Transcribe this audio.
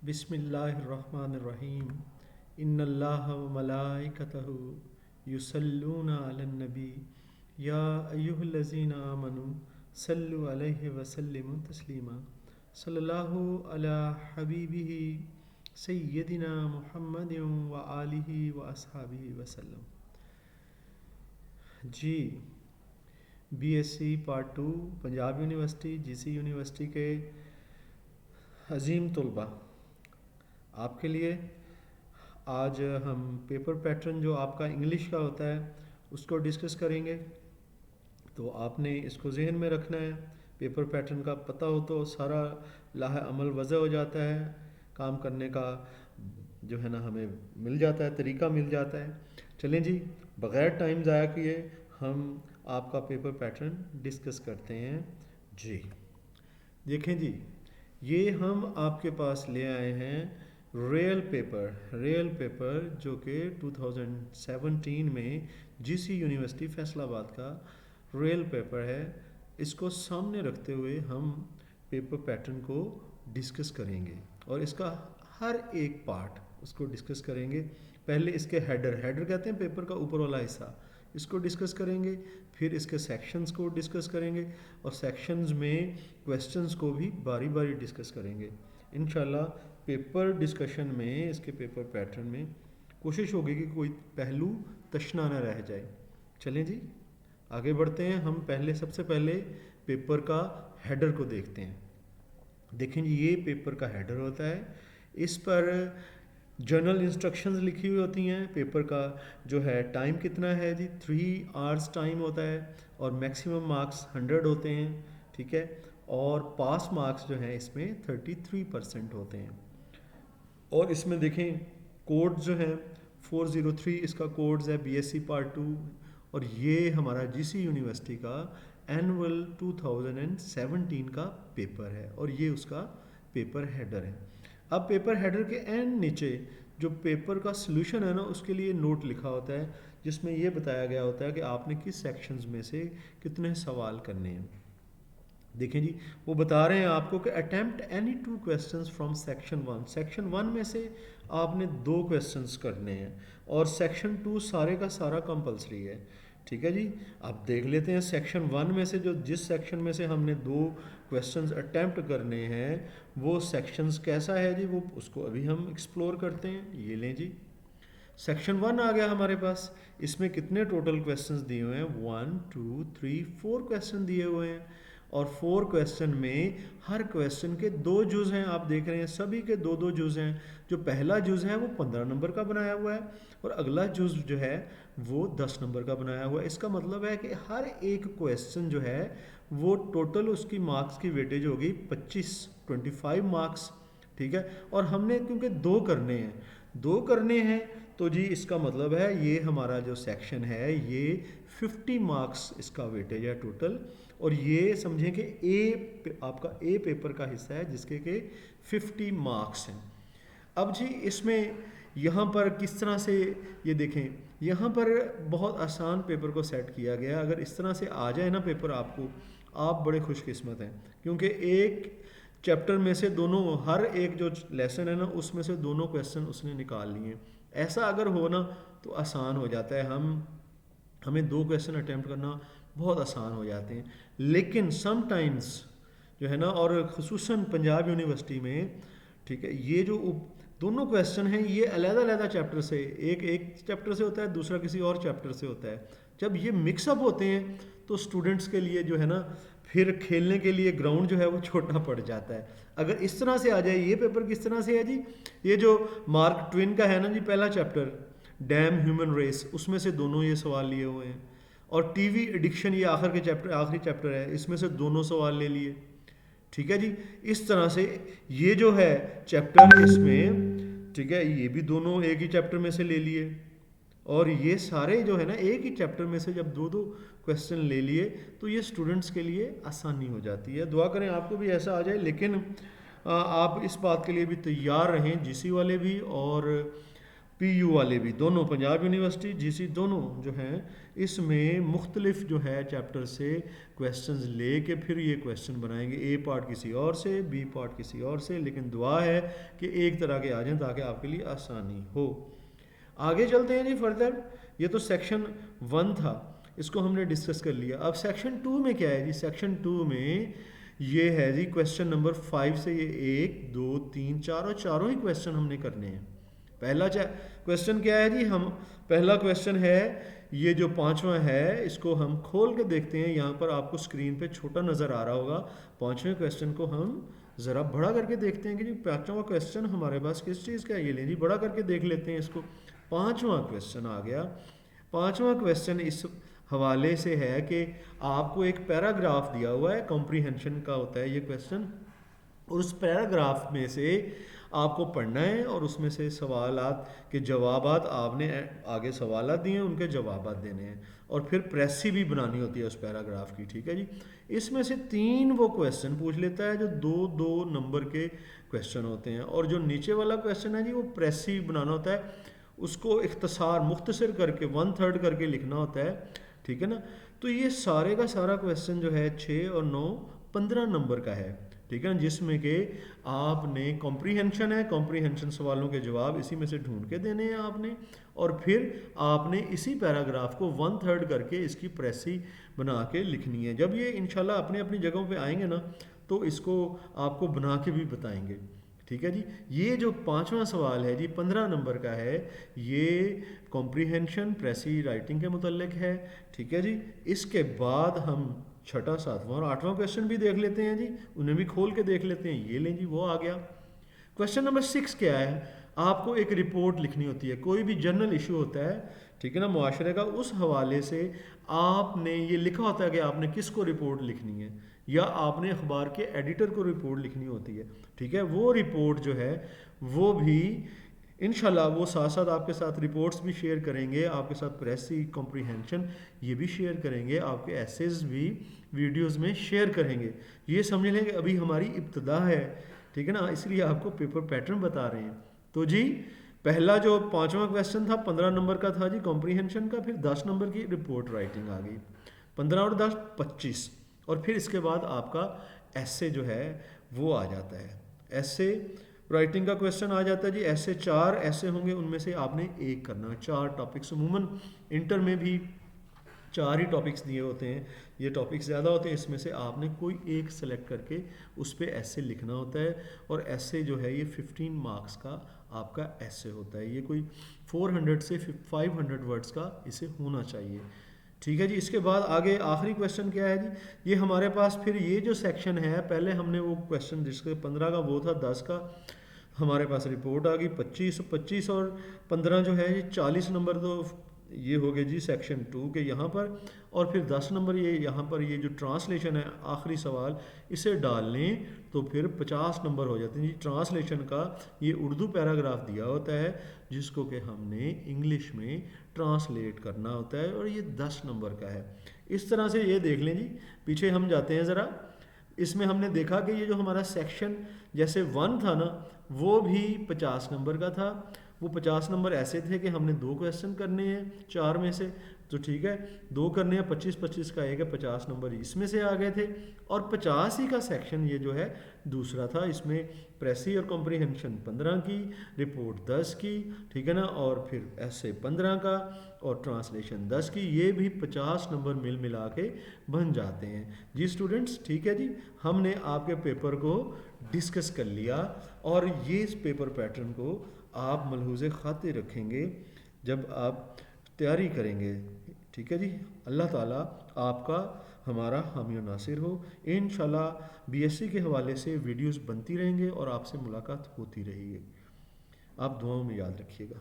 بسم اللہ الرحمن الرحیم ان اللہ و ملائکتہ یصلون علی النبی یا ایہا الذین آمنوا صلوا علیہ وسلموا تسلیما صلی اللہ علی حبیبہ سیدنا محمد و آلہ و اصحابہ وسلم۔ جی، B S C part 2 Punjab university G C university کے عظیم طلباء، آپ کے لیے آج ہم پیپر پیٹرن جو آپ کا انگلش کا ہوتا ہے اس کو ڈسکس کریں گے۔ تو آپ نے اس کو ذہن میں رکھنا ہے، پیپر پیٹرن کا پتہ ہو تو سارا لاہ عمل وضع ہو جاتا ہے، کام کرنے کا جو ہے نا ہمیں مل جاتا ہے، طریقہ مل جاتا ہے۔ چلیں جی، بغیر ٹائم ضائع کیے ہم آپ کا پیپر پیٹرن ڈسکس کرتے ہیں۔ جی دیکھیں جی، یہ ہم آپ کے پاس لے آئے ہیں ریئل پیپر جو کہ 2017 میں جی سی یونیورسٹی فیصل آباد کا ریئل پیپر ہے۔ اس کو سامنے رکھتے ہوئے ہم پیپر پیٹرن کو ڈسکس کریں گے اور اس کا ہر ایک پارٹ اس کو ڈسکس کریں گے۔ پہلے اس کے ہیڈر کہتے ہیں پیپر کا اوپر والا حصہ، اس کو ڈسکس کریں گے، پھر اس کے سیکشنز کو ڈسکس کریں گے اور سیکشنز میں کویسچنز کو بھی باری باری ڈسکس کریں گے انشاءاللہ۔ پیپر ڈسکشن میں اس کے پیپر پیٹرن میں کوشش ہوگی کہ کوئی پہلو تشنا نہ رہ جائے۔ چلیں جی آگے بڑھتے ہیں۔ ہم سب سے پہلے پیپر کا ہیڈر کو دیکھتے ہیں۔ دیکھیں جی، یہ پیپر کا ہیڈر ہوتا ہے، اس پر جنرل انسٹرکشنز لکھی ہوئی ہوتی ہیں۔ پیپر کا جو ہے ٹائم کتنا ہے جی، 3 آورز ٹائم ہوتا ہے اور میکسیمم مارکس 100 ہوتے ہیں، ٹھیک ہے، اور پاس مارکس جو ہیں اس میں 33% ہوتے ہیں۔ اور اس میں دیکھیں کوڈ جو ہیں 403 اس کا کوڈز ہے، بی ایس سی پارٹ 2، اور یہ ہمارا جی سی یونیورسٹی کا اینول 2017 کا پیپر ہے اور یہ اس کا پیپر ہیڈر ہے۔ اب پیپر ہیڈر کے اینڈ نیچے جو پیپر کا سلوشن ہے نا، اس کے لیے نوٹ لکھا ہوتا ہے جس میں یہ بتایا گیا ہوتا ہے کہ آپ نے کس سیکشنز میں سے کتنے سوال کرنے ہیں۔ دیکھیں جی، وہ بتا رہے ہیں آپ کو کہ attempt any 2 questions from section 1۔ Section 1 میں سے آپ نے 2 questions کرنے ہیں اور سیکشن 2 سارے کا سارا کمپلسری ہے، ٹھیک ہے جی۔ اب دیکھ لیتے ہیں سیکشن 1 میں سے جس سیکشن میں سے ہم نے 2 questions اٹیمپٹ کرنے ہیں وہ سیکشنز کیسا ہے جی، وہ اس کو ابھی ہم ایکسپلور کرتے ہیں۔ یہ لیں جی، سیکشن 1 آ گیا ہمارے پاس، اس میں کتنے ٹوٹل questions دیے ہوئے ہیں، 1 2 3 4 question دیے ہوئے ہیں اور 4 question میں ہر question کے 2 جز ہیں۔ آپ دیکھ رہے ہیں سبھی کے 2 جز ہیں۔ جو پہلا جز ہے وہ 15 نمبر کا بنایا ہوا ہے اور اگلا جز جو ہے وہ 10 نمبر کا بنایا ہوا ہے۔ اس کا مطلب ہے کہ ہر ایک question جو ہے وہ ٹوٹل اس کی مارکس کی ویٹیج ہوگی 25 مارکس، ٹھیک ہے۔ اور ہم نے کیونکہ 2 کرنے ہیں تو جی اس کا مطلب ہے یہ ہمارا جو سیکشن ہے یہ 50 مارکس اس کا ویٹیج ہے ٹوٹل، اور یہ سمجھیں کہ آپ کا اے پیپر کا حصہ ہے جس کے کہ 50 مارکس ہیں۔ اب جی اس میں یہاں پر کس طرح سے یہ دیکھیں، یہاں پر بہت آسان پیپر کو سیٹ کیا گیا۔ اگر اس طرح سے آ جائے نا پیپر آپ کو، آپ بڑے خوش قسمت ہیں، کیونکہ ایک چیپٹر میں سے ہر ایک جو لیسن ہے نا اس میں سے 2 question اس نے نکال لیے۔ ایسا اگر ہو نا تو آسان ہو جاتا ہے، ہمیں 2 question اٹیمپٹ کرنا بہت آسان ہو جاتے ہیں۔ لیکن سم ٹائمز جو ہے نا، اور خصوصاً پنجاب یونیورسٹی میں، ٹھیک ہے، یہ جو 2 question ہیں یہ علیحدہ چیپٹر سے، ایک چیپٹر سے ہوتا ہے، دوسرا کسی اور چیپٹر سے ہوتا ہے۔ جب یہ مکس اپ ہوتے ہیں تو اسٹوڈنٹس کے لیے جو ہے نا پھر کھیلنے کے لیے گراؤنڈ جو ہے وہ چھوٹا پڑ جاتا ہے۔ اگر اس طرح سے آ جائے، یہ پیپر کس طرح سے ہے جی، یہ جو مارک ٹوین کا ہے نا جی پہلا چیپٹر ڈیم ہیومن ریس، اس میں سے دونوں یہ سوال لیے ہوئے ہیں، اور ٹی وی ایڈکشن یہ آخری چیپٹر ہے، اس میں سے 2 سوال لے لیے، ٹھیک ہے جی۔ اس طرح سے یہ جو ہے چیپٹر اس میں، ٹھیک ہے، یہ بھی دونوں ایک ہی چیپٹر میں سے لے لیے، اور یہ سارے جو ہے نا ایک ہی چیپٹر میں سے جب 2 question لے لیے تو یہ اسٹوڈنٹس کے لیے آسانی ہو جاتی ہے۔ دعا کریں آپ کو بھی ایسا آ جائے، لیکن آپ اس بات کے لیے بھی تیار رہیں، جی سی والے بھی اور PU والے بھی دونوں پنجاب یونیورسٹی GC دونوں جو ہیں اس میں مختلف جو ہے چیپٹر سے کویسچنز لے کے پھر یہ کویسچن بنائیں گے، A پارٹ کسی اور سے، B پارٹ کسی اور سے، لیکن دعا ہے کہ ایک طرح کے آ جائیں تاکہ آپ کے لیے آسانی ہو۔ آگے چلتے ہیں جی فردر، یہ تو سیکشن 1 تھا، اس کو ہم نے ڈسکس کر لیا۔ اب سیکشن 2 میں کیا ہے جی؟ سیکشن 2 میں یہ ہے جی کویسچن نمبر 5 سے یہ 1 2 3 4 اور چاروں ہی کویسچن ہم نے کرنے ہیں۔ پہلا کویسچن کیا ہے جی؟ پہلا کویسچن ہے یہ جو 5واں ہے، اس کو ہم کھول کے دیکھتے ہیں۔ یہاں پر آپ کو اسکرین پہ چھوٹا نظر آ رہا ہوگا۔ 5ویں کویسچن کو ہم ذرا بڑا کر کے دیکھتے ہیں کہ جی 5واں کویسچن ہمارے پاس کس چیز کا ہے۔ یہ لیں جی بڑا کر کے دیکھ لیتے ہیں اس کو۔ 5واں کویسچن آ گیا۔ 5واں کویسچن اس حوالے سے ہے کہ آپ کو ایک پیراگراف دیا ہوا ہے، کمپریہنشن کا ہوتا ہے یہ کویسچن، اور اس پیراگراف میں سے آپ کو پڑھنا ہے اور اس میں سے سوالات کے جوابات آپ نے آگے سوالات دیے ہیں، ان کے جوابات دینے ہیں، اور پھر پریسی بھی بنانی ہوتی ہے اس پیراگراف کی، ٹھیک ہے جی۔ اس میں سے 3 وہ کویسچن پوچھ لیتا ہے جو 2 نمبر کے کویسچن ہوتے ہیں، اور جو نیچے والا کویسچن ہے جی وہ پریسی بنانا ہوتا ہے، اس کو اختصار مختصر کر کے 1/3 کر کے لکھنا ہوتا ہے، ٹھیک ہے نا۔ تو یہ سارے کا سارا کویسچن جو ہے 6 اور 9 15 نمبر کا ہے، ٹھیک ہے، جس میں کہ آپ نے کمپریہنشن ہے، کمپریہنشن سوالوں کے جواب اسی میں سے ڈھونڈ کے دینے ہیں آپ نے، اور پھر آپ نے اسی پیراگراف کو 1/3 کر کے اس کی پریسی بنا کے لکھنی ہے۔ جب یہ انشاءاللہ اپنی اپنی جگہوں پہ آئیں گے نا تو اس کو آپ کو بنا کے بھی بتائیں گے، ٹھیک ہے جی۔ یہ جو 5واں سوال ہے جی 15 نمبر کا ہے، یہ کمپریہنشن پریسی رائٹنگ کے متعلق ہے، ٹھیک ہے جی۔ اس کے بعد ہم 6واں 7واں اور 8واں کویسچن بھی دیکھ لیتے ہیں جی، انہیں بھی کھول کے دیکھ لیتے ہیں۔ یہ لیں جی وہ آ گیا۔ کویسچن نمبر 6 کیا ہے؟ آپ کو ایک رپورٹ لکھنی ہوتی ہے، کوئی بھی جنرل ایشو ہوتا ہے، ٹھیک ہے نا، معاشرے کا، اس حوالے سے آپ نے یہ لکھا ہوتا ہے کہ آپ نے کس کو رپورٹ لکھنی ہے، یا آپ نے اخبار کے ایڈیٹر کو رپورٹ لکھنی ہوتی ہے، ٹھیک ہے۔ وہ رپورٹ جو ہے وہ بھی انشاءاللہ وہ ساتھ ساتھ آپ کے ساتھ رپورٹس بھی شیئر کریں گے، آپ کے ساتھ پریسی کمپریہنشن یہ بھی شیئر کریں گے، آپ کے ایسیز بھی ویڈیوز میں شیئر کریں گے۔ یہ سمجھ لیں کہ ابھی ہماری ابتدا ہے، ٹھیک ہے نا، اس لیے آپ کو پیپر پیٹرن بتا رہے ہیں۔ تو جی پہلا جو 5واں کویسچن تھا 15 نمبر کا تھا جی کمپریہنشن کا، پھر 10 نمبر کی رپورٹ رائٹنگ آ گئی، 15 اور 10 25، اور پھر اس کے بعد آپ کا ایسے جو ہے وہ آ جاتا ہے، ایسے رائٹنگ کا کویسچن آ جاتا ہے جی۔ ایسے 4 ایسے ہوں گے، ان میں سے آپ نے ایک کرنا ہے، 4 ٹاپکس، عموماً انٹر میں بھی 4 ہی ٹاپکس دیے ہوتے ہیں، یہ ٹاپکس زیادہ ہوتے ہیں، اس میں سے آپ نے کوئی ایک سلیکٹ کر کے اس پہ ایسے لکھنا ہوتا ہے، اور ایسے جو ہے یہ 15 مارکس کا آپ کا ایسے ہوتا ہے، یہ کوئی 400 سے 500 ورڈز کا اسے ہونا چاہیے، ٹھیک ہے جی۔ اس کے بعد آگے آخری کویسچن کیا ہے جی؟ یہ ہمارے پاس پھر یہ جو سیکشن ہے، پہلے ہم نے وہ کویسچن جس کے 15 کا وہ تھا، 10 کا ہمارے پاس رپورٹ آ گئی، 25 اور 15 جو ہے یہ 40 نمبر تو یہ ہو گئے جی سیکشن 2 کے یہاں پر، اور پھر 10 نمبر یہ یہاں پر یہ جو ٹرانسلیشن ہے آخری سوال اسے ڈال لیں تو پھر 50 نمبر ہو جاتے ہیں جی۔ ٹرانسلیشن کا یہ اردو پیراگراف دیا ہوتا ہے جس کو کہ ہم نے انگلش میں ٹرانسلیٹ کرنا ہوتا ہے، اور یہ 10 نمبر کا ہے۔ اس طرح سے یہ دیکھ لیں جی، پیچھے ہم جاتے ہیں ذرا، اس میں ہم نے دیکھا کہ یہ جو ہمارا سیکشن جیسے 1 تھا نا وہ بھی 50 نمبر کا تھا، وہ 50 نمبر ایسے تھے کہ ہم نے 2 کویسچن کرنے ہیں 4 میں سے، تو ٹھیک ہے 2 کرنے ہیں، 25 کا ایک ہے، 50 نمبر اس میں سے آ گئے تھے، اور 50 ہی کا سیکشن یہ جو ہے دوسرا تھا، اس میں پریسی اور کمپریہنشن 15 کی، رپورٹ 10 کی، ٹھیک ہے نا، اور پھر ایسے 15 کا، اور ٹرانسلیشن 10 کی، یہ بھی 50 نمبر مل ملا کے بن جاتے ہیں جی اسٹوڈنٹس، ٹھیک ہے جی۔ ہم نے آپ کے پیپر کو ڈسکس کر لیا، اور یہ اس پیپر پیٹرن کو آپ ملحوظ خاطر رکھیں گے جب آپ تیاری کریں گے، ٹھیک ہے جی۔ اللہ تعالیٰ آپ کا ہمارا حامی و ناصر ہو۔ انشاءاللہ BSc کے حوالے سے ویڈیوز بنتی رہیں گے اور آپ سے ملاقات ہوتی رہے گی، آپ دعاؤں میں یاد رکھیے گا۔